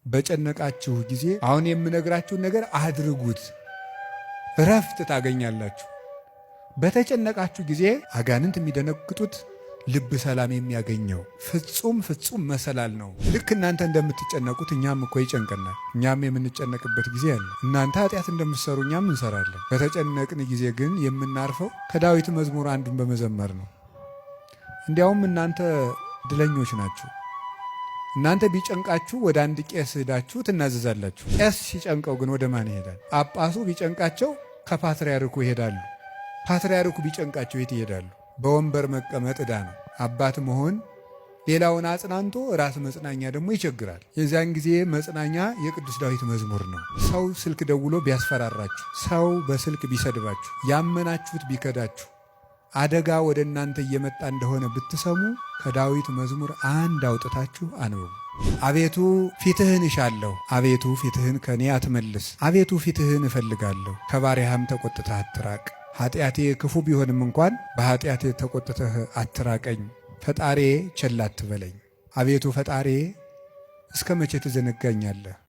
በጨነቃችሁ ጊዜ አሁን የምነግራችሁን ነገር አድርጉት፣ እረፍት ታገኛላችሁ። በተጨነቃችሁ ጊዜ አጋንንት የሚደነግጡት፣ ልብ ሰላም የሚያገኘው ፍጹም መሰላል ነው። ልክ እናንተ እንደምትጨነቁት እኛም እኮ ይጨንቀናል። እኛም የምንጨነቅበት ጊዜ አለ። እናንተ ኃጢአት እንደምትሰሩ እኛም እንሰራለን። በተጨነቅን ጊዜ ግን የምናርፈው ከዳዊት መዝሙር አንዱን በመዘመር ነው። እንዲያውም እናንተ ድለኞች ናችሁ። እናንተ ቢጨንቃችሁ ወደ አንድ ቄስ ሄዳችሁ ትናዘዛላችሁ። ቄስ ሲጨንቀው ግን ወደ ማን ይሄዳል? ጳጳሱ ቢጨንቃቸው ከፓትርያርኩ ይሄዳሉ። ፓትርያርኩ ቢጨንቃቸው የት ይሄዳሉ? በወንበር መቀመጥ ዕዳ ነው። አባት መሆን ሌላውን አጽናንቶ ራስ መጽናኛ ደግሞ ይቸግራል። የዚያን ጊዜ መጽናኛ የቅዱስ ዳዊት መዝሙር ነው። ሰው ስልክ ደውሎ ቢያስፈራራችሁ፣ ሰው በስልክ ቢሰድባችሁ፣ ያመናችሁት ቢከዳችሁ፣ አደጋ ወደ እናንተ እየመጣ እንደሆነ ብትሰሙ ከዳዊት መዝሙር አንድ አውጥታችሁ አንብቡ። አቤቱ ፊትህን እሻለሁ፣ አቤቱ ፊትህን ከኔ አትመልስ። አቤቱ ፊትህን እፈልጋለሁ፣ ከባሪያህም ተቆጥተህ አትራቅ። ኃጢአቴ ክፉ ቢሆንም እንኳን በኃጢአትህ ተቆጥተህ አትራቀኝ። ፈጣሬ ቸል አትበለኝ። አቤቱ ፈጣሬ እስከ መቼ ትዘነጋኛለህ?